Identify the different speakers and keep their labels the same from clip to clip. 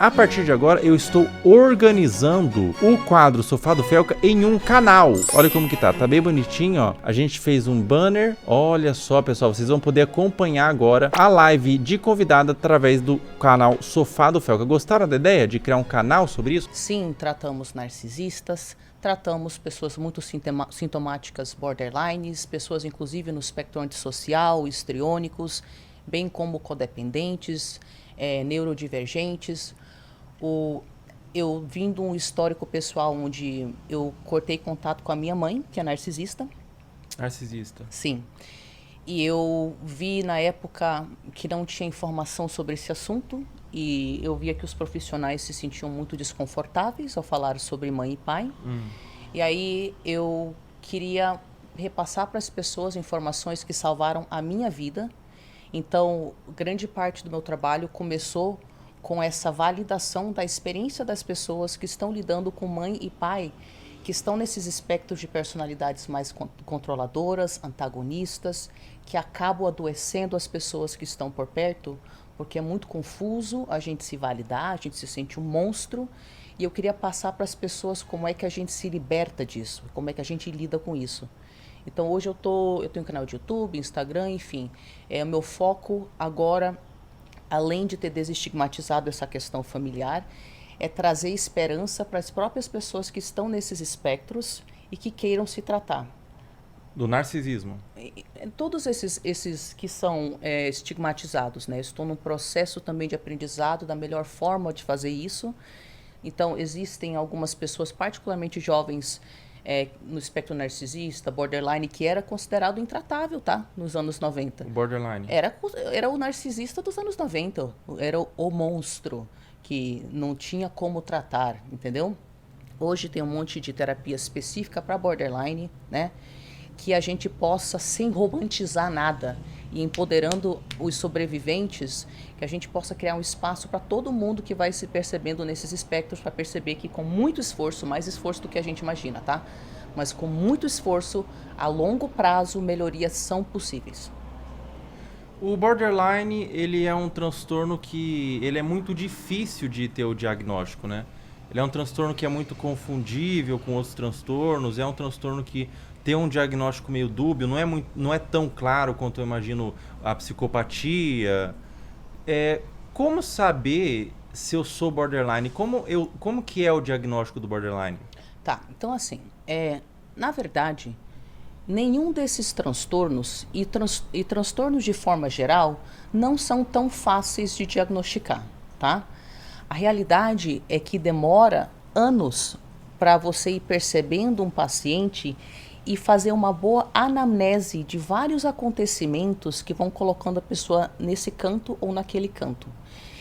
Speaker 1: A partir de agora, eu estou organizando o quadro Sofá do Felca em um canal. Olha como que tá bem bonitinho, ó. A gente fez um banner. Olha só, pessoal, vocês vão poder acompanhar agora a live de convidada através do canal Sofá do Felca. Gostaram da ideia de criar um canal sobre isso?
Speaker 2: Sim, tratamos narcisistas, tratamos pessoas muito sintomáticas borderlines, pessoas inclusive no espectro antissocial, histriônicos, bem como codependentes, neurodivergentes. Eu vim de um histórico pessoal onde eu cortei contato com a minha mãe, que é narcisista.
Speaker 1: Narcisista.
Speaker 2: Sim. E eu vi na época que não tinha informação sobre esse assunto e eu via que os profissionais se sentiam muito desconfortáveis ao falar sobre mãe e pai. E aí eu queria repassar para as pessoas informações que salvaram a minha vida. Então, grande parte do meu trabalho começou com essa validação da experiência das pessoas que estão lidando com mãe e pai, que estão nesses espectros de personalidades mais controladoras, antagonistas, que acabam adoecendo as pessoas que estão por perto, porque é muito confuso a gente se validar, a gente se sente um monstro, e eu queria passar para as pessoas como é que a gente se liberta disso, como é que a gente lida com isso. Então hoje eu tenho um canal de YouTube, Instagram, enfim, o meu foco agora, além de ter desestigmatizado essa questão familiar, é trazer esperança para as próprias pessoas que estão nesses espectros e que queiram se tratar.
Speaker 1: Do narcisismo.
Speaker 2: Todos esses que são estigmatizados, né? Estou num processo também de aprendizado da melhor forma de fazer isso. Então, existem algumas pessoas, particularmente jovens, no espectro narcisista, borderline, que era considerado intratável, tá? Nos anos 90.
Speaker 1: O borderline.
Speaker 2: Era o narcisista dos anos 90. Era o monstro que não tinha como tratar, entendeu? Hoje tem um monte de terapia específica para borderline, né? Que a gente possa, sem romantizar nada, e empoderando os sobreviventes, que a gente possa criar um espaço para todo mundo que vai se percebendo nesses espectros, para perceber que com muito esforço, mais esforço do que a gente imagina, tá? Mas com muito esforço, a longo prazo, melhorias são possíveis.
Speaker 1: O borderline, ele é um transtorno que ele é muito difícil de ter o diagnóstico, né? Ele é um transtorno que é muito confundível com outros transtornos, é um transtorno que tem um diagnóstico meio dúbio, não é tão claro quanto eu imagino a psicopatia. Como saber se eu sou borderline? Como que é o diagnóstico do borderline?
Speaker 2: Tá, então assim, na verdade, nenhum desses transtornos e transtornos de forma geral não são tão fáceis de diagnosticar, tá? A realidade é que demora anos para você ir percebendo um paciente e fazer uma boa anamnese de vários acontecimentos que vão colocando a pessoa nesse canto ou naquele canto.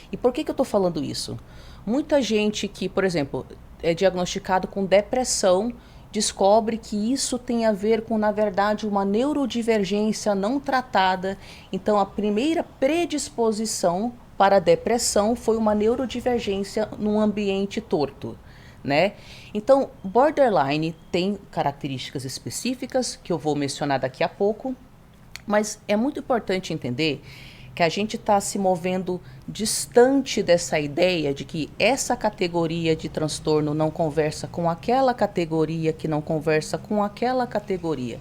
Speaker 2: E por que eu estou falando isso? Muita gente que, por exemplo, é diagnosticado com depressão, descobre que isso tem a ver com, na verdade, uma neurodivergência não tratada. Então, a primeira predisposição para a depressão foi uma neurodivergência num ambiente torto, né? Então, borderline tem características específicas que eu vou mencionar daqui a pouco, mas é muito importante entender que a gente está se movendo distante dessa ideia de que essa categoria de transtorno não conversa com aquela categoria que não conversa com aquela categoria.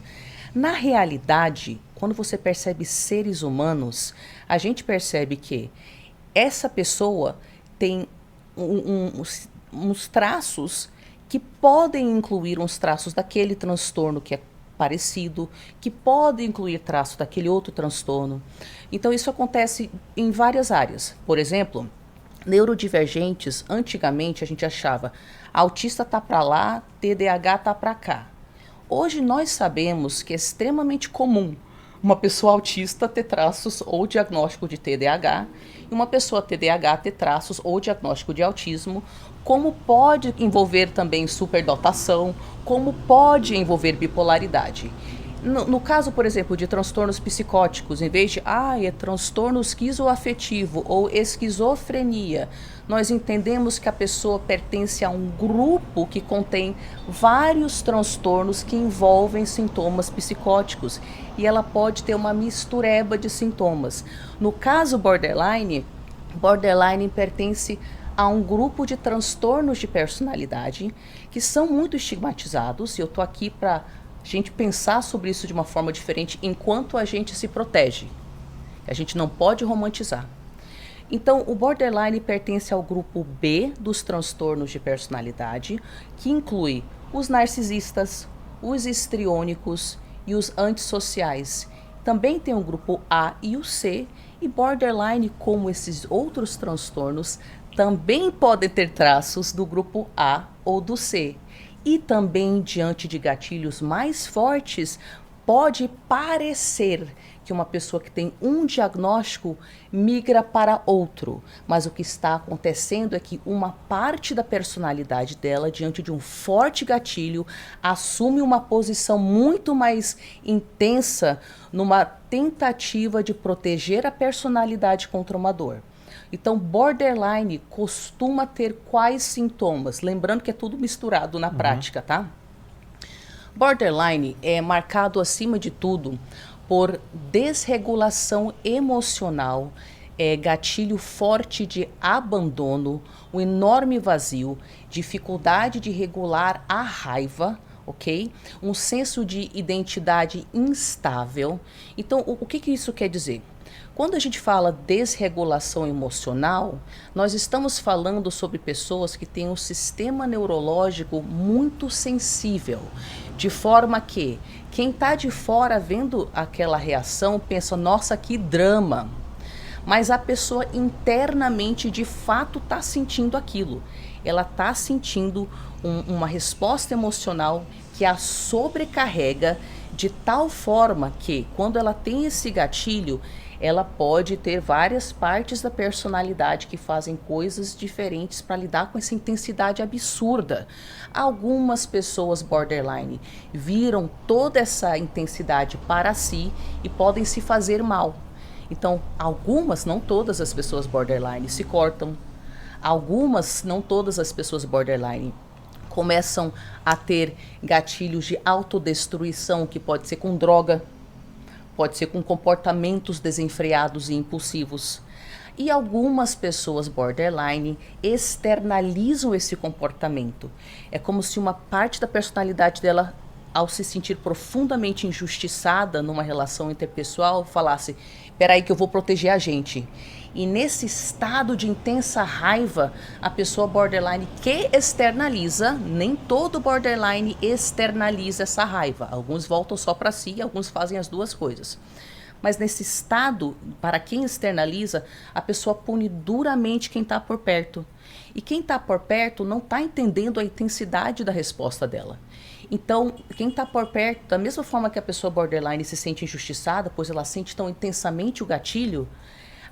Speaker 2: Na realidade, quando você percebe seres humanos, a gente percebe que essa pessoa tem uns traços que podem incluir uns traços daquele transtorno que é parecido, que pode incluir traços daquele outro transtorno. Então isso acontece em várias áreas. Por exemplo, neurodivergentes, antigamente a gente achava autista tá para lá, TDAH tá para cá. Hoje nós sabemos que é extremamente comum uma pessoa autista ter traços ou diagnóstico de TDAH e uma pessoa TDAH ter traços ou diagnóstico de autismo, como pode envolver também superdotação, como pode envolver bipolaridade. No caso, por exemplo, de transtornos psicóticos, em vez de é transtorno esquizoafetivo ou esquizofrenia, nós entendemos que a pessoa pertence a um grupo que contém vários transtornos que envolvem sintomas psicóticos e ela pode ter uma mistureba de sintomas. No caso borderline pertence há um grupo de transtornos de personalidade que são muito estigmatizados, e eu tô aqui para a gente pensar sobre isso de uma forma diferente enquanto a gente se protege. A gente não pode romantizar. Então, o borderline pertence ao grupo B dos transtornos de personalidade, que inclui os narcisistas, os histriônicos e os antissociais. Também tem o grupo A e o C, e borderline, como esses outros transtornos, também podem ter traços do grupo A ou do C. E também, diante de gatilhos mais fortes, pode parecer que uma pessoa que tem um diagnóstico migra para outro, mas o que está acontecendo é que uma parte da personalidade dela, diante de um forte gatilho, assume uma posição muito mais intensa numa tentativa de proteger a personalidade contra uma dor. Então, borderline costuma ter quais sintomas? Lembrando que é tudo misturado na prática, tá? Borderline é marcado, acima de tudo, por desregulação emocional, gatilho forte de abandono, um enorme vazio, dificuldade de regular a raiva, ok? Um senso de identidade instável. Então, o que isso quer dizer? Quando a gente fala desregulação emocional, nós estamos falando sobre pessoas que têm um sistema neurológico muito sensível, de forma que quem está de fora vendo aquela reação pensa, nossa, que drama. Mas a pessoa internamente de fato está sentindo aquilo. Ela está sentindo uma resposta emocional que a sobrecarrega de tal forma que, quando ela tem esse gatilho, ela pode ter várias partes da personalidade que fazem coisas diferentes para lidar com essa intensidade absurda. Algumas pessoas borderline viram toda essa intensidade para si e podem se fazer mal. Então, algumas, não todas as pessoas borderline se cortam. Algumas, não todas as pessoas borderline começam a ter gatilhos de autodestruição, que pode ser com droga, pode ser com comportamentos desenfreados e impulsivos. E algumas pessoas borderline externalizam esse comportamento. É como se uma parte da personalidade dela, ao se sentir profundamente injustiçada numa relação interpessoal, falasse, peraí que eu vou proteger a gente. E nesse estado de intensa raiva, a pessoa borderline que externaliza, nem todo borderline externaliza essa raiva. Alguns voltam só para si, alguns fazem as duas coisas. Mas nesse estado, para quem externaliza, a pessoa pune duramente quem está por perto. E quem está por perto não está entendendo a intensidade da resposta dela. Então, quem está por perto, da mesma forma que a pessoa borderline se sente injustiçada, pois ela sente tão intensamente o gatilho,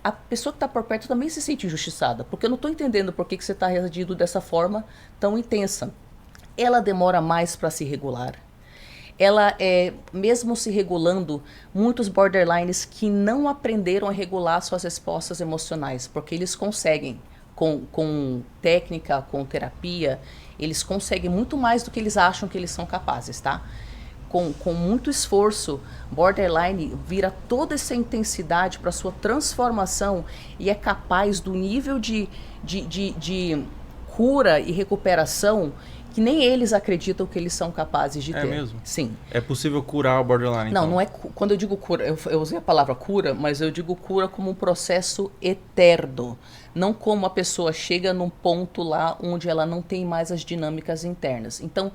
Speaker 2: a pessoa que está por perto também se sente injustiçada, porque eu não estou entendendo por que você está reagindo dessa forma tão intensa. Ela demora mais para se regular. Ela mesmo se regulando, muitos borderlines que não aprenderam a regular suas respostas emocionais, porque eles conseguem, com técnica, com terapia, eles conseguem muito mais do que eles acham que eles são capazes, tá? Com muito esforço, borderline vira toda essa intensidade para sua transformação e é capaz do nível de cura e recuperação que nem eles acreditam que eles são capazes de ter.
Speaker 1: É mesmo?
Speaker 2: Sim.
Speaker 1: É possível curar o borderline, então?
Speaker 2: Não é... Quando eu digo cura, eu usei a palavra cura, mas eu digo cura como um processo eterno. Não como a pessoa chega num ponto lá onde ela não tem mais as dinâmicas internas. Então,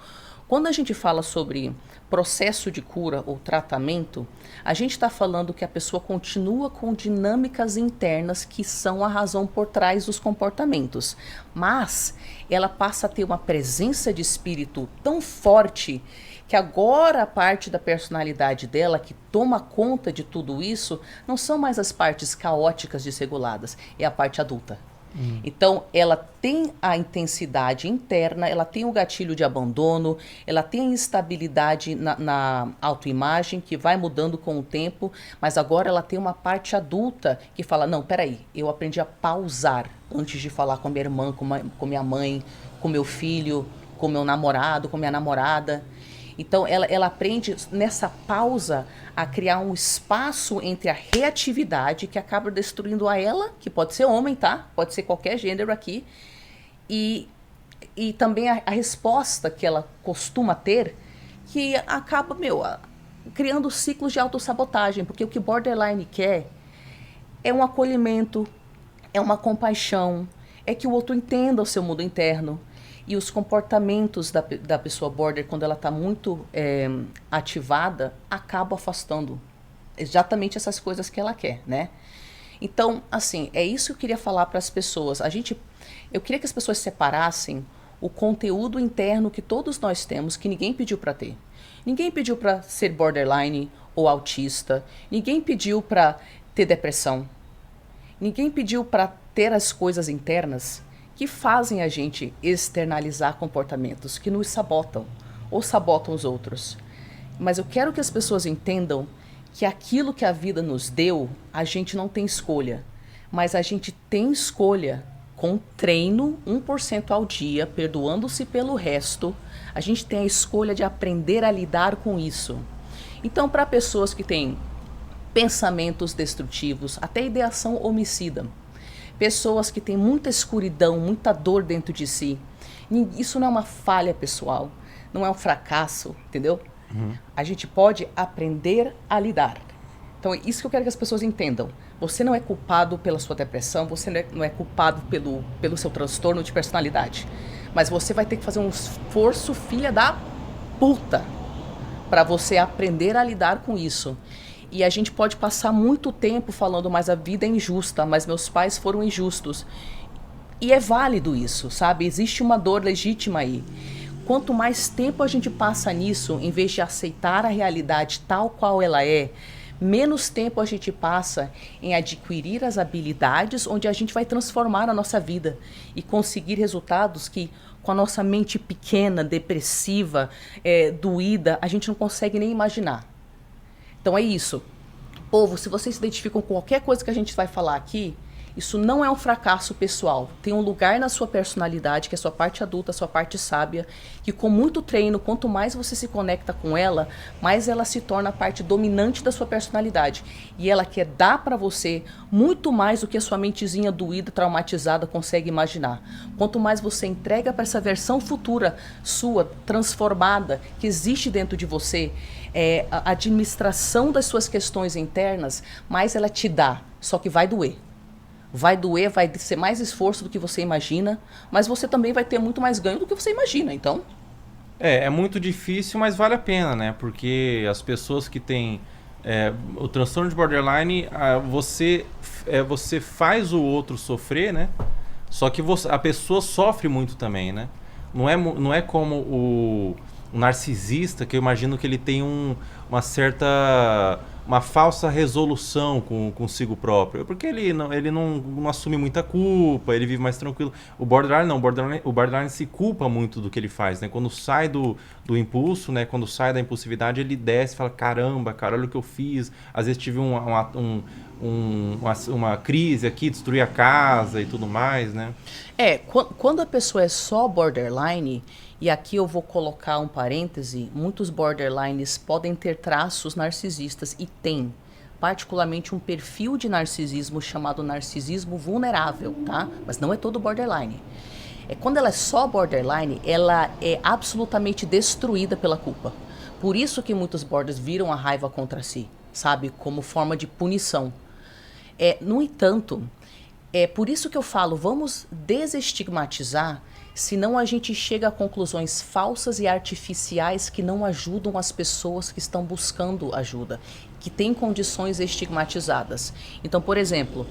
Speaker 2: quando a gente fala sobre processo de cura ou tratamento, a gente está falando que a pessoa continua com dinâmicas internas que são a razão por trás dos comportamentos, mas ela passa a ter uma presença de espírito tão forte que agora a parte da personalidade dela que toma conta de tudo isso não são mais as partes caóticas desreguladas, é a parte adulta. Então, ela tem a intensidade interna, ela tem o gatilho de abandono, ela tem a instabilidade na autoimagem, que vai mudando com o tempo, mas agora ela tem uma parte adulta que fala, não, peraí, eu aprendi a pausar antes de falar com minha irmã, com minha mãe, com meu filho, com meu namorado, com minha namorada. Então, ela aprende nessa pausa a criar um espaço entre a reatividade, que acaba destruindo a ela, que pode ser homem, tá? Pode ser qualquer gênero aqui, E, e também a resposta que ela costuma ter, que acaba, criando ciclos de autossabotagem, porque o que borderline quer é um acolhimento, é uma compaixão, é que o outro entenda o seu mundo interno. E os comportamentos da pessoa border, quando ela está muito ativada, acabam afastando exatamente essas coisas que ela quer, né? Então, assim, é isso que eu queria falar para as pessoas. Eu queria que as pessoas separassem o conteúdo interno que todos nós temos, que ninguém pediu para ter. Ninguém pediu para ser borderline ou autista. Ninguém pediu para ter depressão. Ninguém pediu para ter as coisas internas que fazem a gente externalizar comportamentos que nos sabotam ou sabotam os outros. Mas eu quero que as pessoas entendam que aquilo que a vida nos deu, a gente não tem escolha. Mas a gente tem escolha com treino 1% ao dia, perdoando-se pelo resto. A gente tem a escolha de aprender a lidar com isso. Então, para pessoas que têm pensamentos destrutivos, até ideação homicida, pessoas que têm muita escuridão, muita dor dentro de si, isso não é uma falha pessoal, não é um fracasso, entendeu? A gente pode aprender a lidar. Então é isso que eu quero que as pessoas entendam. Você não é culpado pela sua depressão, você não é culpado pelo seu transtorno de personalidade. Mas você vai ter que fazer um esforço, filha da puta, para você aprender a lidar com isso. E a gente pode passar muito tempo falando, mas a vida é injusta, mas meus pais foram injustos. E é válido isso, sabe? Existe uma dor legítima aí. Quanto mais tempo a gente passa nisso, em vez de aceitar a realidade tal qual ela é, menos tempo a gente passa em adquirir as habilidades onde a gente vai transformar a nossa vida e conseguir resultados que, com a nossa mente pequena, depressiva, doída, a gente não consegue nem imaginar. Então é isso. Povo, se vocês se identificam com qualquer coisa que a gente vai falar aqui, isso não é um fracasso pessoal. Tem um lugar na sua personalidade, que é a sua parte adulta, a sua parte sábia, que com muito treino, quanto mais você se conecta com ela, mais ela se torna a parte dominante da sua personalidade. E ela quer dar para você muito mais do que a sua mentezinha doída, traumatizada consegue imaginar. Quanto mais você entrega para essa versão futura sua, transformada, que existe dentro de você, a administração das suas questões internas, mais ela te dá, só que vai doer. Vai doer, vai ser mais esforço do que você imagina, mas você também vai ter muito mais ganho do que você imagina, então...
Speaker 1: É muito difícil, mas vale a pena, né? Porque as pessoas que têm o transtorno de borderline, você faz o outro sofrer, né? Só que a pessoa sofre muito também, né? Não é como o narcisista, que eu imagino que ele tem uma falsa resolução consigo próprio, porque ele não assume muita culpa, ele vive mais tranquilo. O borderline não, o borderline se culpa muito do que ele faz, né? Quando sai do impulso, né? Quando sai da impulsividade, ele desce e fala, caramba, cara, olha o que eu fiz. Às vezes tive uma crise aqui, destruí a casa e tudo mais, né?
Speaker 2: Quando a pessoa é só borderline, e aqui eu vou colocar um parêntese, muitos borderlines podem ter traços narcisistas e tem, particularmente, um perfil de narcisismo chamado narcisismo vulnerável, tá? Mas não é todo borderline. Quando ela é só borderline, ela é absolutamente destruída pela culpa. Por isso que muitos borders viram a raiva contra si, sabe? Como forma de punição. No entanto, é por isso que eu falo, vamos desestigmatizar, senão a gente chega a conclusões falsas e artificiais que não ajudam as pessoas que estão buscando ajuda, que têm condições estigmatizadas. Então, por exemplo,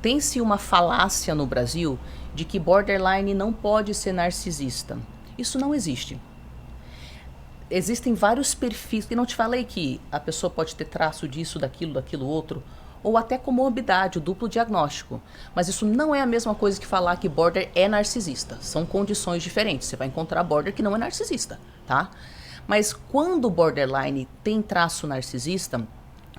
Speaker 2: tem-se uma falácia no Brasil de que borderline não pode ser narcisista. Isso não existe. Existem vários perfis, e não te falei que a pessoa pode ter traço disso, daquilo outro, ou até comorbidade, o duplo diagnóstico. Mas isso não é a mesma coisa que falar que border é narcisista. São condições diferentes. Você vai encontrar border que não é narcisista, tá? Mas quando o borderline tem traço narcisista,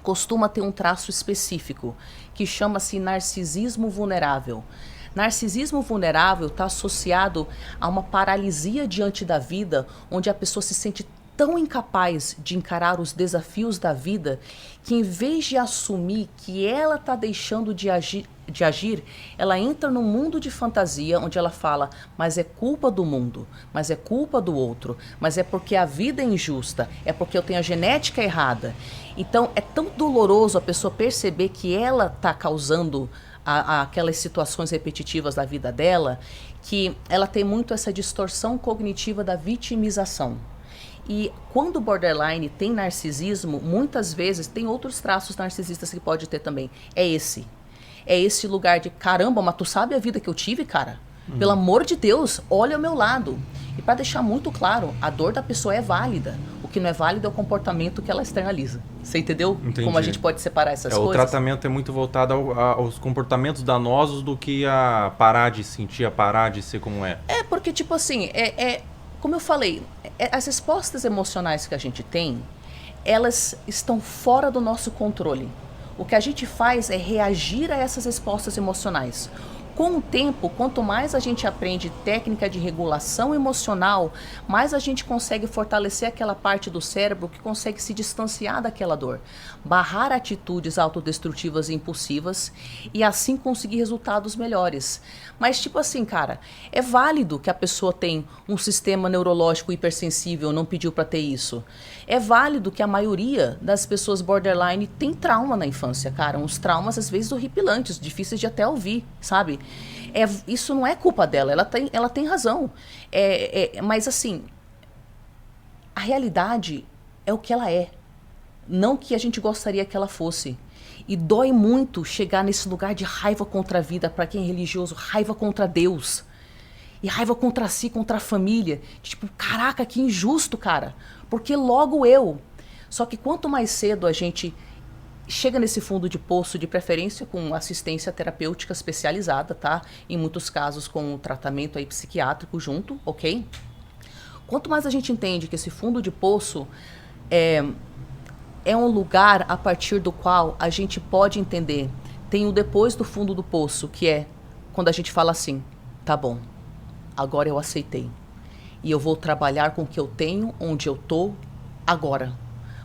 Speaker 2: costuma ter um traço específico, que chama-se narcisismo vulnerável. Narcisismo vulnerável está associado a uma paralisia diante da vida, onde a pessoa se sente tão incapaz de encarar os desafios da vida que, em vez de assumir que ela está deixando de de agir, ela entra num mundo de fantasia onde ela fala, mas é culpa do mundo, mas é culpa do outro, mas é porque a vida é injusta, é porque eu tenho a genética errada. Então é tão doloroso a pessoa perceber que ela está causando aquelas situações repetitivas da vida dela, que ela tem muito essa distorção cognitiva da vitimização. E quando o borderline tem narcisismo, muitas vezes tem outros traços narcisistas que pode ter também. É esse lugar de, caramba, mas tu sabe a vida que eu tive, cara? Pelo amor de Deus, olha ao meu lado. E para deixar muito claro, a dor da pessoa é válida. O que não é válido é o comportamento que ela externaliza. Você entendeu?
Speaker 1: Entendi.
Speaker 2: Como a gente pode separar essas coisas?
Speaker 1: O tratamento é muito voltado aos comportamentos danosos do que a parar de sentir, a parar de ser como é.
Speaker 2: É, porque tipo assim, como eu falei, as respostas emocionais que a gente tem, elas estão fora do nosso controle. O que a gente faz é reagir a essas respostas emocionais. Com o tempo, quanto mais a gente aprende técnica de regulação emocional, mais a gente consegue fortalecer aquela parte do cérebro que consegue se distanciar daquela dor, barrar atitudes autodestrutivas e impulsivas e assim conseguir resultados melhores. Mas tipo assim, cara, é válido que a pessoa tem um sistema neurológico hipersensível, não pediu para ter isso. É válido que a maioria das pessoas borderline tem trauma na infância, cara. Uns traumas às vezes horripilantes, difíceis de até ouvir, sabe? Isso não é culpa dela, ela tem razão. Mas assim, a realidade é o que ela é, não o que a gente gostaria que ela fosse. E dói muito chegar nesse lugar de raiva contra a vida, para quem é religioso, raiva contra Deus. E raiva contra si, contra a família. Tipo, caraca, que injusto, cara. Porque logo eu. Só que quanto mais cedo a gente chega nesse fundo de poço, de preferência com assistência terapêutica especializada, tá? Em muitos casos com tratamento aí psiquiátrico junto, ok? Quanto mais a gente entende que esse fundo de poço é um lugar a partir do qual a gente pode entender. Tem o depois do fundo do poço, que é quando a gente fala assim, tá bom, agora eu aceitei. E eu vou trabalhar com o que eu tenho, onde eu tô, agora.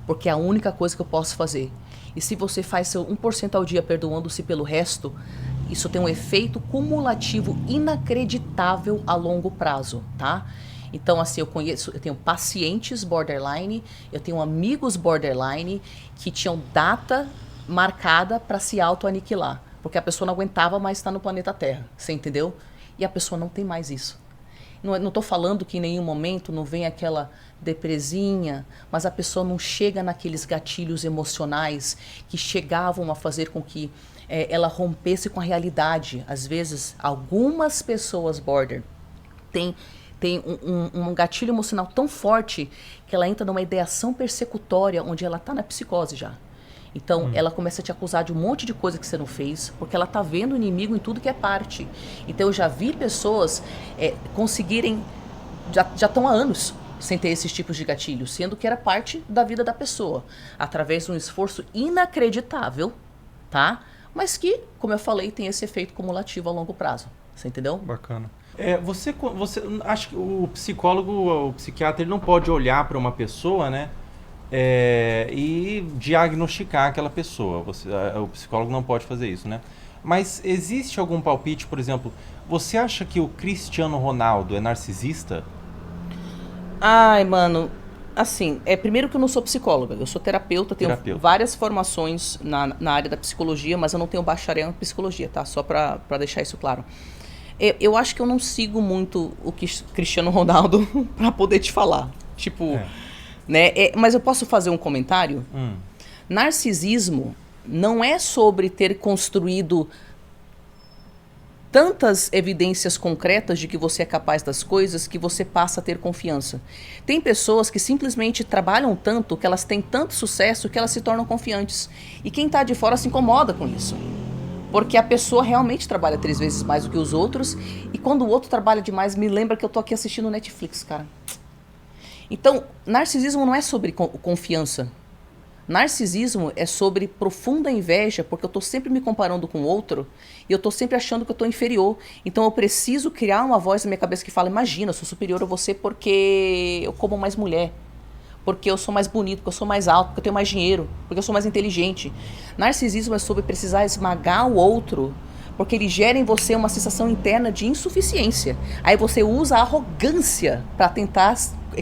Speaker 2: Porque é a única coisa que eu posso fazer. E se você faz seu 1% ao dia perdoando-se pelo resto, isso tem um efeito cumulativo inacreditável a longo prazo, tá? Então, assim, eu tenho pacientes borderline, eu tenho amigos borderline que tinham data marcada para se auto-aniquilar. Porque a pessoa não aguentava mais estar no planeta Terra, você entendeu? E a pessoa não tem mais isso. Não estou falando que em nenhum momento não vem aquela depresinha, mas a pessoa não chega naqueles gatilhos emocionais que chegavam a fazer com que ela rompesse com a realidade. Às vezes, algumas pessoas border têm um gatilho emocional tão forte que ela entra numa ideação persecutória onde ela está na psicose já. Então, ela começa a te acusar de um monte de coisa que você não fez, porque ela tá vendo o inimigo em tudo que é parte. Então, eu já vi pessoas conseguirem, já estão há anos sem ter esses tipos de gatilhos, sendo que era parte da vida da pessoa, através de um esforço inacreditável, tá? Mas que, como eu falei, tem esse efeito cumulativo a longo prazo. Você entendeu?
Speaker 1: Bacana. Você acha que o psicólogo, o psiquiatra, ele não pode olhar para uma pessoa, né? E diagnosticar aquela pessoa. O psicólogo não pode fazer isso, né? Mas existe algum palpite, por exemplo, você acha que o Cristiano Ronaldo é narcisista?
Speaker 2: Ai, mano, assim, primeiro que eu não sou psicóloga, eu sou terapeuta, tenho várias formações na área da psicologia, mas eu não tenho bacharel em psicologia, tá? Só pra deixar isso claro. Eu acho que eu não sigo muito o Cristiano Ronaldo pra poder te falar. Tipo... Né? Mas eu posso fazer um comentário? Narcisismo não é sobre ter construído tantas evidências concretas de que você é capaz das coisas que você passa a ter confiança. Tem pessoas que simplesmente trabalham tanto, que elas têm tanto sucesso que elas se tornam confiantes. E quem está de fora se incomoda com isso. Porque a pessoa realmente trabalha 3 vezes mais do que os outros, e quando o outro trabalha demais, me lembra que eu tô aqui assistindo Netflix, cara. Então, narcisismo não é sobre confiança. Narcisismo é sobre profunda inveja, porque eu estou sempre me comparando com o outro e eu estou sempre achando que eu estou inferior. Então eu preciso criar uma voz na minha cabeça que fala, imagina, eu sou superior a você porque eu como mais mulher, porque eu sou mais bonito, porque eu sou mais alto, porque eu tenho mais dinheiro, porque eu sou mais inteligente. Narcisismo é sobre precisar esmagar o outro Porque ele gera em você uma sensação interna de insuficiência. Aí você usa a arrogância para tentar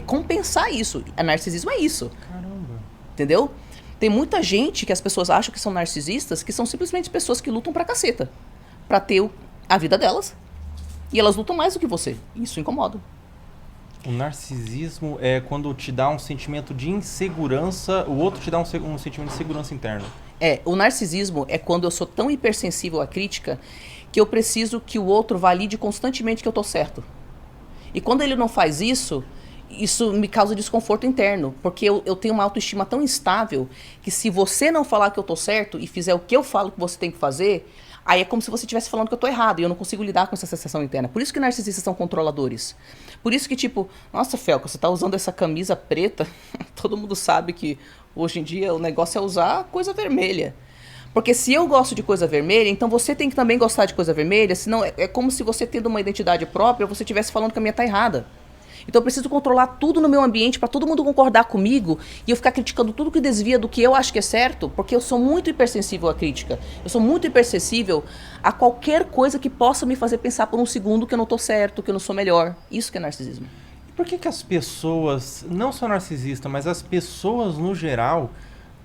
Speaker 2: compensar isso. A narcisismo é isso.
Speaker 1: Caramba.
Speaker 2: Entendeu? Tem muita gente que as pessoas acham que são narcisistas, que são simplesmente pessoas que lutam pra caceta. Pra ter a vida delas. E elas lutam mais do que você. Isso incomoda.
Speaker 1: O narcisismo é quando te dá um sentimento de insegurança, o outro te dá um sentimento de segurança interna.
Speaker 2: O narcisismo é quando eu sou tão hipersensível à crítica que eu preciso que o outro valide constantemente que eu tô certo. E quando ele não faz isso, isso me causa desconforto interno, porque eu tenho uma autoestima tão instável que se você não falar que eu tô certo e fizer o que eu falo que você tem que fazer, aí é como se você estivesse falando que eu tô errado e eu não consigo lidar com essa sensação interna. Por isso que narcisistas são controladores. Por isso que, tipo, nossa, Felca, você tá usando essa camisa preta, todo mundo sabe que hoje em dia o negócio é usar coisa vermelha. Porque se eu gosto de coisa vermelha, então você tem que também gostar de coisa vermelha, senão é como se você tendo uma identidade própria, você estivesse falando que a minha tá errada. Então eu preciso controlar tudo no meu ambiente para todo mundo concordar comigo e eu ficar criticando tudo que desvia do que eu acho que é certo, porque eu sou muito hipersensível à crítica. Eu sou muito hipersensível a qualquer coisa que possa me fazer pensar por um segundo que eu não tô certo, que eu não sou melhor. Isso que é narcisismo.
Speaker 1: E por que as pessoas, não só narcisistas, mas as pessoas no geral,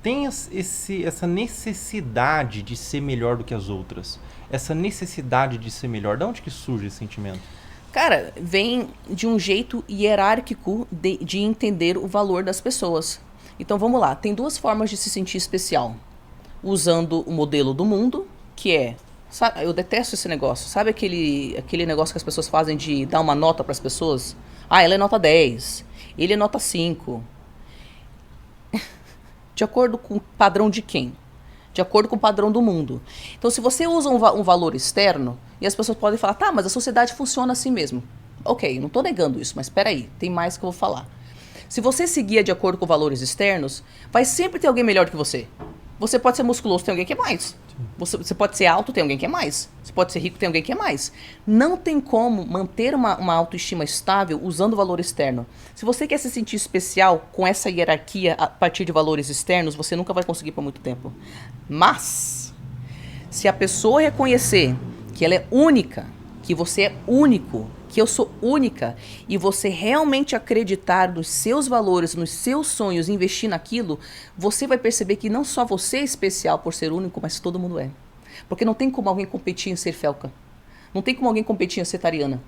Speaker 1: têm essa necessidade de ser melhor do que as outras? Essa necessidade de ser melhor, de onde que surge esse sentimento?
Speaker 2: Cara, vem de um jeito hierárquico de entender o valor das pessoas. Então vamos lá, tem duas formas de se sentir especial. Usando o modelo do mundo, que é... Sabe, eu detesto esse negócio. Sabe aquele negócio que as pessoas fazem de dar uma nota para as pessoas? Ah, ela é nota 10, ele é nota 5. De acordo com o padrão de quem? De acordo com o padrão do mundo. Então, se você usa um valor externo, e as pessoas podem falar, tá, mas a sociedade funciona assim mesmo. Ok, não estou negando isso, mas espera aí, tem mais que eu vou falar. Se você seguir de acordo com valores externos, vai sempre ter alguém melhor do que você. Você pode ser musculoso, tem alguém que é mais. Você pode ser alto, tem alguém que é mais. Você pode ser rico, tem alguém que é mais. Não tem como manter uma autoestima estável usando o valor externo. Se você quer se sentir especial com essa hierarquia a partir de valores externos, você nunca vai conseguir por muito tempo. Mas, se a pessoa reconhecer que ela é única, que você é único, que eu sou única, e você realmente acreditar nos seus valores, nos seus sonhos, investir naquilo, você vai perceber que não só você é especial por ser único, mas todo mundo é. Porque não tem como alguém competir em ser Felca. Não tem como alguém competir em ser Tariana.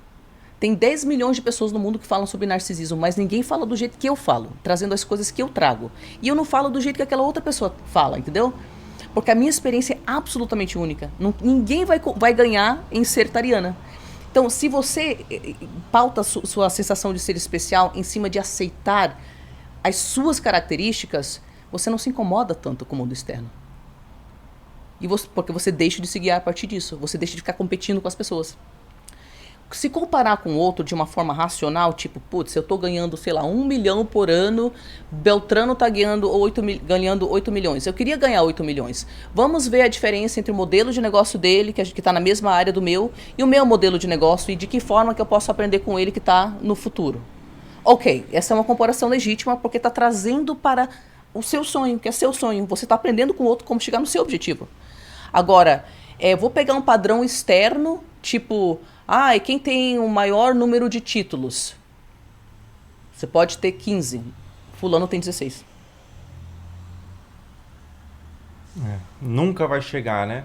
Speaker 2: Tem 10 milhões de pessoas no mundo que falam sobre narcisismo, mas ninguém fala do jeito que eu falo, trazendo as coisas que eu trago. E eu não falo do jeito que aquela outra pessoa fala, entendeu? Porque a minha experiência é absolutamente única. Ninguém vai ganhar em ser Tariana. Então, se você pauta sua sensação de ser especial em cima de aceitar as suas características, você não se incomoda tanto com o mundo externo. Porque você deixa de se guiar a partir disso. Você deixa de ficar competindo com as pessoas. Se comparar com o outro de uma forma racional, tipo, putz, eu tô ganhando, sei lá, 1 milhão por ano, Beltrano tá ganhando 8 milhões. Eu queria ganhar 8 milhões. Vamos ver a diferença entre o modelo de negócio dele, que tá na mesma área do meu, e o meu modelo de negócio, e de que forma que eu posso aprender com ele que tá no futuro. Ok, essa é uma comparação legítima, porque tá trazendo para o seu sonho, que é seu sonho. Você tá aprendendo com o outro como chegar no seu objetivo. Agora, vou pegar um padrão externo, tipo... Ah, e quem tem o maior número de títulos? Você pode ter 15. Fulano tem 16.
Speaker 1: Nunca vai chegar, né?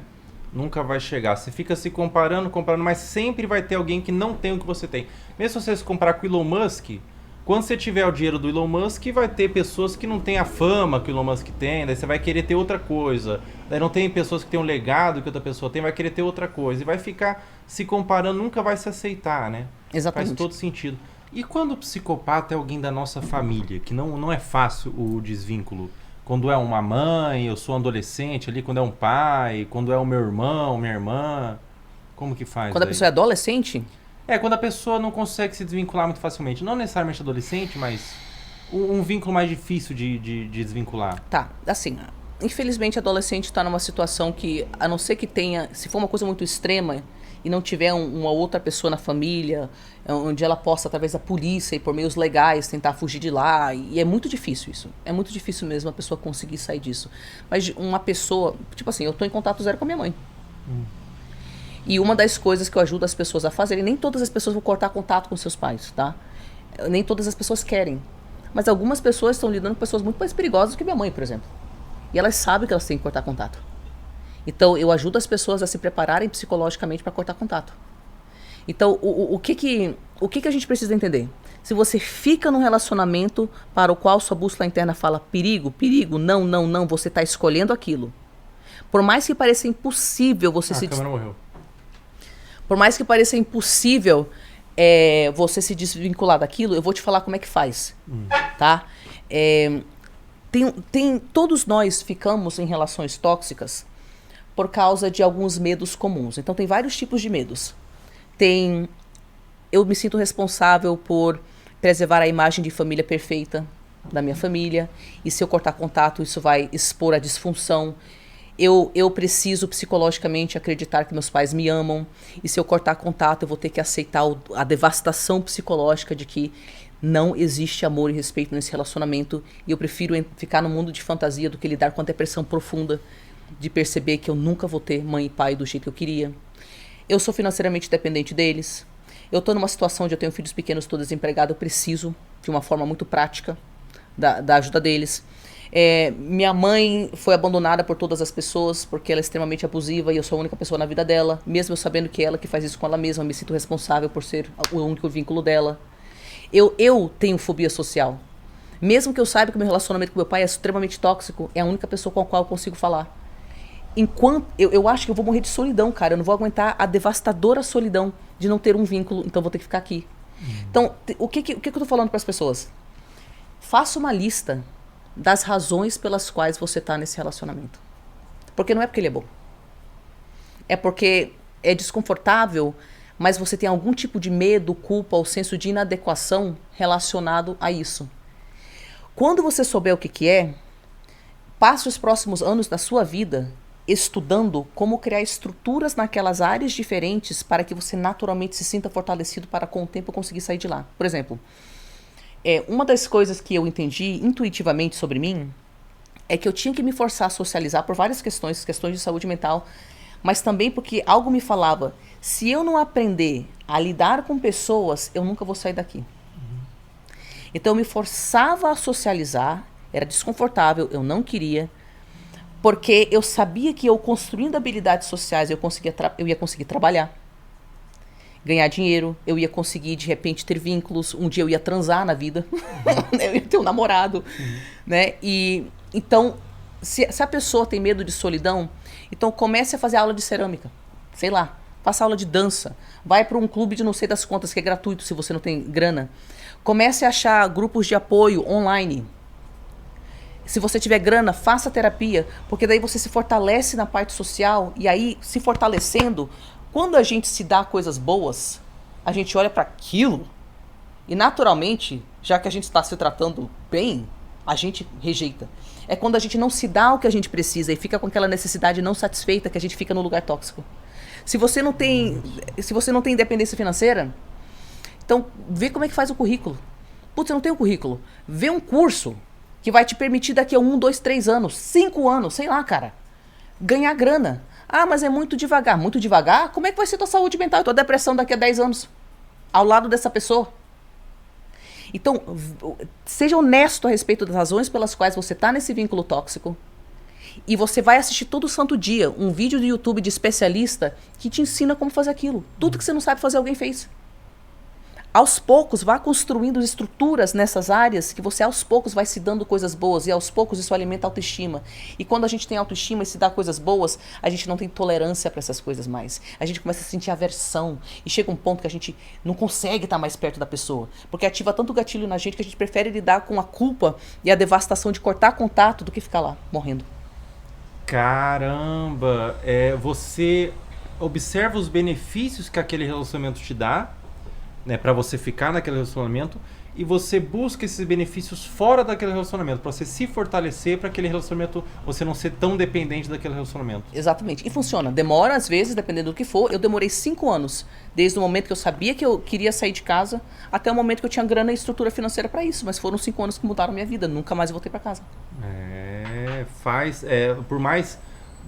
Speaker 1: Nunca vai chegar. Você fica se comparando, mas sempre vai ter alguém que não tem o que você tem. Mesmo se você se comparar com o Elon Musk, quando você tiver o dinheiro do Elon Musk, vai ter pessoas que não têm a fama que o Elon Musk tem, daí você vai querer ter outra coisa. Daí não tem pessoas que têm um legado que outra pessoa tem, vai querer ter outra coisa. E vai ficar se comparando, nunca vai se aceitar, né?
Speaker 2: Exatamente.
Speaker 1: Faz todo sentido. E quando o psicopata é alguém da nossa família, que não é fácil o desvínculo? Quando é uma mãe, eu sou um adolescente ali, quando é um pai, quando é o meu irmão, minha irmã, como que faz?
Speaker 2: Quando a pessoa é adolescente?
Speaker 1: Quando a pessoa não consegue se desvincular muito facilmente. Não necessariamente adolescente, mas um vínculo mais difícil de desvincular.
Speaker 2: Tá, assim, infelizmente adolescente está numa situação que, a não ser que tenha, se for uma coisa muito extrema e não tiver uma outra pessoa na família, onde ela possa, através da polícia e por meios legais, tentar fugir de lá, e é muito difícil isso. É muito difícil mesmo a pessoa conseguir sair disso. Mas uma pessoa, tipo assim, eu tô em contato zero com a minha mãe. E uma das coisas que eu ajudo as pessoas a fazerem, nem todas as pessoas vão cortar contato com seus pais, tá? Nem todas as pessoas querem. Mas algumas pessoas estão lidando com pessoas muito mais perigosas do que minha mãe, por exemplo. E elas sabem que elas têm que cortar contato. Então, eu ajudo as pessoas a se prepararem psicologicamente para cortar contato. Então, o que a gente precisa entender? Se você fica num relacionamento para o qual sua bússola interna fala perigo, perigo, não, não, não, você está escolhendo aquilo. Por mais que pareça impossível você se...
Speaker 1: A câmera morreu.
Speaker 2: Por mais que pareça impossível você se desvincular daquilo, eu vou te falar como é que faz, tá? Todos nós ficamos em relações tóxicas por causa de alguns medos comuns. Então, tem vários tipos de medos. Eu me sinto responsável por preservar a imagem de família perfeita da minha família, e se eu cortar contato, isso vai expor a disfunção. Eu preciso psicologicamente acreditar que meus pais me amam, e se eu cortar contato, eu vou ter que aceitar a devastação psicológica de que não existe amor e respeito nesse relacionamento, e eu prefiro ficar no mundo de fantasia do que lidar com a depressão profunda de perceber que eu nunca vou ter mãe e pai do jeito que eu queria. Eu sou financeiramente dependente deles. Eu estou numa situação onde eu tenho filhos pequenos, estou desempregado, eu preciso, de uma forma muito prática, da ajuda deles. Minha mãe foi abandonada por todas as pessoas porque ela é extremamente abusiva e eu sou a única pessoa na vida dela. Mesmo eu sabendo que é ela que faz isso com ela mesma, eu me sinto responsável por ser o único vínculo dela. Eu tenho fobia social. Mesmo que eu saiba que meu relacionamento com meu pai é extremamente tóxico, é a única pessoa com a qual eu consigo falar. Eu acho que eu vou morrer de solidão, cara. Eu não vou aguentar a devastadora solidão de não ter um vínculo, então vou ter que ficar aqui. Então, o que eu tô falando para as pessoas? Faça uma lista das razões pelas quais você tá nesse relacionamento. Porque não é porque ele é bom. É porque é desconfortável, mas você tem algum tipo de medo, culpa ou senso de inadequação relacionado a isso. Quando você souber o que é, passe os próximos anos da sua vida estudando como criar estruturas naquelas áreas diferentes para que você naturalmente se sinta fortalecido para com o tempo conseguir sair de lá. Por exemplo, uma das coisas que eu entendi intuitivamente sobre mim é que eu tinha que me forçar a socializar por várias questões de saúde mental, mas também porque algo me falava, se eu não aprender a lidar com pessoas, eu nunca vou sair daqui. Então eu me forçava a socializar, era desconfortável, eu não queria, porque eu sabia que eu construindo habilidades sociais eu ia conseguir trabalhar, ganhar dinheiro, eu ia conseguir de repente ter vínculos, um dia eu ia transar na vida, eu ia ter um namorado, né? E então, se a pessoa tem medo de solidão, então comece a fazer aula de cerâmica, sei lá, faça aula de dança, vai para um clube de não sei das quantas que é gratuito se você não tem grana, comece a achar grupos de apoio online. Se você tiver grana, faça terapia, porque daí você se fortalece na parte social, e aí, se fortalecendo, quando a gente se dá coisas boas, a gente olha para aquilo e naturalmente, já que a gente está se tratando bem, a gente rejeita. É quando a gente não se dá o que a gente precisa e fica com aquela necessidade não satisfeita que a gente fica no lugar tóxico. Se você não tem independência financeira, então vê como é que faz o currículo. Putz, eu não tenho currículo. Vê um curso que vai te permitir daqui a 1, 2, 3 anos, 5 anos, sei lá, cara, ganhar grana. Ah, mas é muito devagar. Muito devagar? Como é que vai ser tua saúde mental e tua depressão daqui a 10 anos? Ao lado dessa pessoa. Então, seja honesto a respeito das razões pelas quais você está nesse vínculo tóxico. E você vai assistir todo santo dia um vídeo do YouTube de especialista que te ensina como fazer aquilo. Tudo que você não sabe fazer, alguém fez. Aos poucos, vá construindo estruturas nessas áreas que você aos poucos vai se dando coisas boas e aos poucos isso alimenta a autoestima. E quando a gente tem autoestima e se dá coisas boas, a gente não tem tolerância para essas coisas mais. A gente começa a sentir aversão e chega um ponto que a gente não consegue estar mais perto da pessoa, porque ativa tanto gatilho na gente que a gente prefere lidar com a culpa e a devastação de cortar contato do que ficar lá, morrendo.
Speaker 1: Caramba! Você observa os benefícios que aquele relacionamento te dá, né, para você ficar naquele relacionamento, e você busca esses benefícios fora daquele relacionamento, para você se fortalecer para aquele relacionamento, você não ser tão dependente daquele relacionamento.
Speaker 2: Exatamente. E funciona. Demora, às vezes, dependendo do que for. Eu demorei 5 anos, desde o momento que eu sabia que eu queria sair de casa, até o momento que eu tinha grana e estrutura financeira para isso. Mas foram 5 anos que mudaram a minha vida. Nunca mais voltei para casa.
Speaker 1: Por mais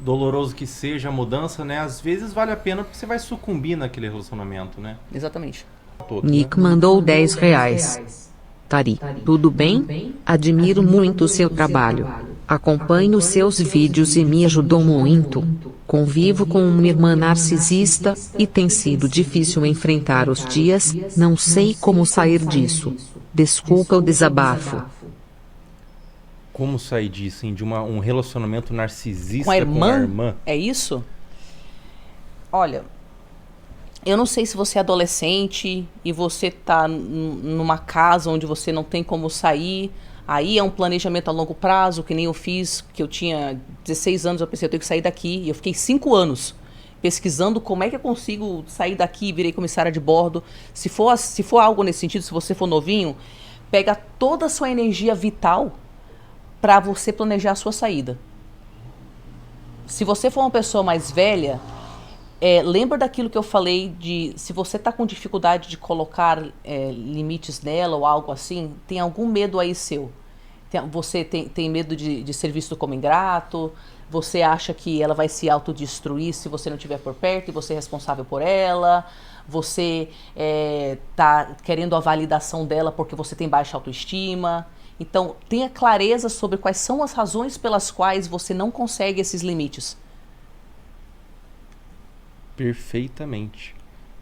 Speaker 1: doloroso que seja a mudança, né? Às vezes vale a pena porque você vai sucumbir naquele relacionamento, né?
Speaker 2: Exatamente.
Speaker 1: Todo,
Speaker 3: Nick
Speaker 1: né?
Speaker 3: mandou R$ 10. Tari, tudo bem? Admiro muito o seu trabalho. Acompanho seus vídeos e me ajudou muito. Convivo com uma irmã narcisista e tem sido difícil enfrentar os dias, não sei como sair disso. Desculpa o desabafo.
Speaker 1: Como sair disso, hein? De um relacionamento narcisista
Speaker 2: Com a irmã?
Speaker 1: irmã?
Speaker 2: É isso? Olha, eu não sei se você é adolescente e você tá numa casa onde você não tem como sair. Aí é um planejamento a longo prazo, que nem eu fiz, que eu tinha 16 anos, eu pensei, eu tenho que sair daqui. E eu fiquei 5 anos pesquisando como é que eu consigo sair daqui, virei comissária de bordo. Se for algo nesse sentido, se você for novinho, pega toda a sua energia vital para você planejar a sua saída. Se você for uma pessoa mais velha, lembra daquilo que eu falei de se você está com dificuldade de colocar limites nela ou algo assim, tem algum medo aí seu. Você tem medo de ser visto como ingrato, você acha que ela vai se autodestruir se você não estiver por perto e você é responsável por ela, você está querendo a validação dela porque você tem baixa autoestima. Então, tenha clareza sobre quais são as razões pelas quais você não consegue esses limites.
Speaker 1: Perfeitamente.